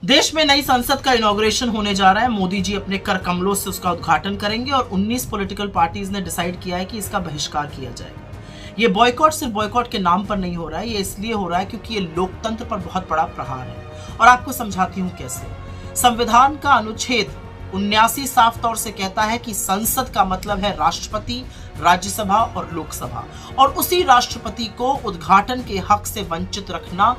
देश में नई संसद का इनॉग्रेशन होने जा रहा है। मोदी जी अपने कर कमलों से उसका उद्घाटन करेंगे और 19 पॉलिटिकल पार्टीज ने डिसाइड किया है कि इसका बहिष्कार किया जाएगा। ये बॉयकॉट सिर्फ बॉयकॉट के नाम पर नहीं हो रहा है, ये इसलिए हो रहा है क्योंकि ये लोकतंत्र पर बहुत बड़ा प्रहार है। और आपको समझाती हूं कैसे। संविधान का अनुच्छेद 79 साफ तौर से कहता है कि संसद का मतलब है राष्ट्रपति, राज्यसभा और लोकसभा, और उसी राष्ट्रपति को उद्घाटन के हक से वंचित रखना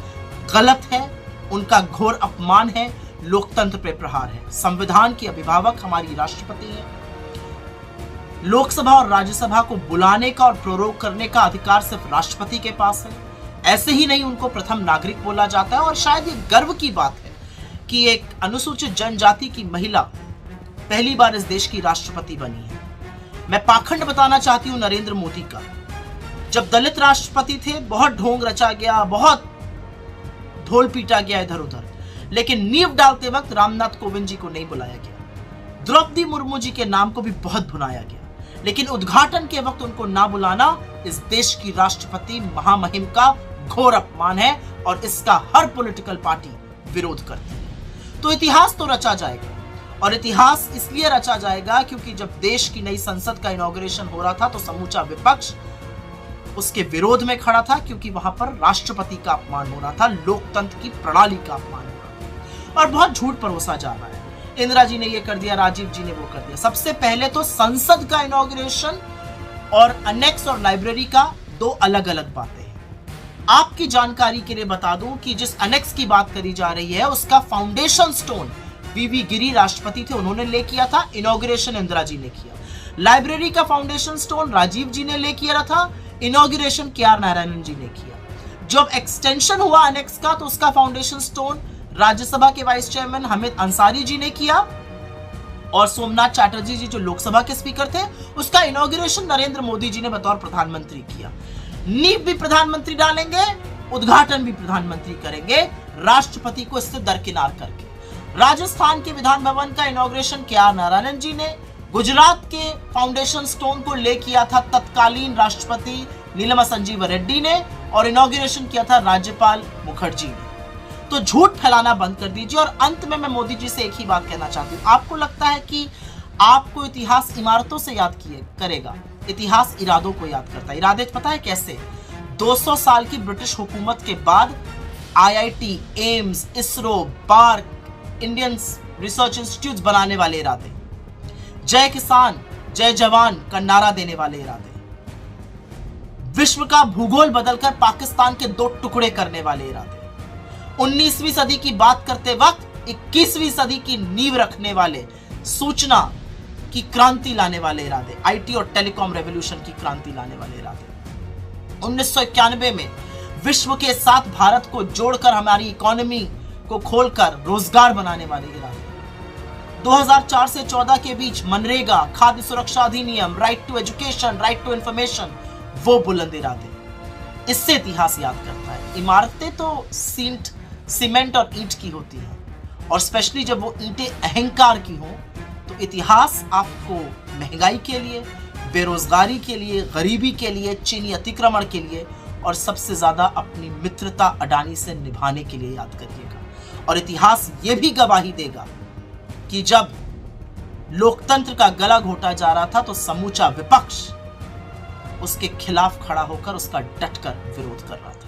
गलत है, उनका घोर अपमान है, लोकतंत्र पे प्रहार है। संविधान की अभिभावक हमारी राष्ट्रपति है। लोकसभा और राज्यसभा को बुलाने का और प्रोरोग करने का अधिकार सिर्फ राष्ट्रपति के पास है। ऐसे ही नहीं उनको प्रथम नागरिक बोला जाता है। और शायद ये गर्व की बात है कि एक अनुसूचित जनजाति की महिला पहली बार इस देश की राष्ट्रपति बनी है। मैं पाखंड बताना चाहती हूं नरेंद्र मोदी का। जब दलित राष्ट्रपति थे बहुत ढोंग रचा गया, बहुत ढोल पीटा गया इधर उधर, लेकिन नींव डालते वक्त रामनाथ कोविंद जी को नहीं बुलाया गया। द्रौपदी मुर्मू जी के नाम को भी बहुत भुनाया गया, लेकिन उद्घाटन के वक्त उनको ना बुलाना इस देश की राष्ट्रपति महामहिम का घोर अपमान है और इसका हर पॉलिटिकल पार्टी विरोध करती है। तो इतिहास तो रचा जाएगा, और इतिहास इसलिए रचा जाएगा क्योंकि जब देश की नई संसद का इनॉग्रेशन हो रहा था तो समूचा विपक्ष उसके विरोध में खड़ा था, क्योंकि वहां पर राष्ट्रपति का अपमान हो रहा था, लोकतंत्र की प्रणाली का अपमान हो रहा था। और बहुत झूठ परोसा जा रहा है। इंदिरा जी ने ये कर दिया, राजीव जी ने वो कर दिया। सबसे पहले तो संसद का इनॉग्रेशन और अनेक्स और लाइब्रेरी का दो अलग अलग बातें हैं। आपकी जानकारी के लिए बता दूं कि जिस अनेक्स की बात करी जा रही है उसका फाउंडेशन स्टोन वीवी गिरी राष्ट्रपति थे, उन्होंने ले किया था। इनॉग्रेशन इंदिरा जी ने किया। लाइब्रेरी का फाउंडेशन स्टोन राजीव जी ने ले किया था। Inauguration KR. नारायणन जी ने किया। जब एक्सटेंशन हुआ अनेक्स का तो उसका फाउंडेशन स्टोन राज्यसभा के वाइस चेयरमैन हामिद अंसारी जी ने किया, और सोमनाथ चैटर्जी जी जो लोकसभा के स्पीकर थे उसका इनॉग्रेशन नरेंद्र मोदी जी ने बतौर प्रधानमंत्री किया। नींव भी प्रधानमंत्री डालेंगे, उद्घाटन भी प्रधानमंत्री करेंगे, राष्ट्रपति को इससे दरकिनार करके। राजस्थान के विधान भवन का इनॉग्रेशन के.आर. नारायणन जी ने, गुजरात के फाउंडेशन स्टोन को ले किया था तत्कालीन राष्ट्रपति नीलमा संजीव रेड्डी ने, और इनॉग्रेशन किया था राज्यपाल मुखर्जी ने। तो झूठ फैलाना बंद कर दीजिए। और अंत में मैं मोदी जी से एक ही बात कहना चाहती हूँ। आपको लगता है कि आपको इतिहास इमारतों से याद करेगा? इतिहास इरादों को याद करता है। इरादे पता है कैसे? 200 साल की ब्रिटिश हुकूमत के बाद IIT, AIIMS, ISRO, park, Indian research institute बनाने वाले इरादे, जय किसान जय जवान का नारा देने वाले इरादे, विश्व का भूगोल बदलकर पाकिस्तान के 2 टुकड़े करने वाले इरादे, 19वीं सदी की बात करते वक्त 21वीं सदी की नींव रखने वाले, सूचना की क्रांति लाने वाले इरादे, IT और टेलीकॉम रेवोल्यूशन की क्रांति लाने वाले इरादे, 1991 में विश्व के साथ भारत को जोड़कर हमारी इकोनॉमी को खोलकर रोजगार बनाने वाले इरादे, 2004 से 14 के बीच मनरेगा, खाद्य सुरक्षा अधिनियम, right to education, right to information, वो बुलंद इरादे। इससे इतिहास याद करता है। इमारतें तो सीमेंट और ईंट की होती हैं, और स्पेशली जब वो ईंटें अहंकार की हों, तो इतिहास आपको महंगाई के लिए, बेरोजगारी के लिए, गरीबी के लिए, चीनी अतिक्रमण के लिए, और सबसे ज्यादा अपनी मित्रता अडानी से निभाने के लिए याद करिएगा। और इतिहास ये भी गवाही देगा कि जब लोकतंत्र का गला घोटा जा रहा था तो समूचा विपक्ष उसके खिलाफ खड़ा होकर उसका डटकर विरोध कर रहा था।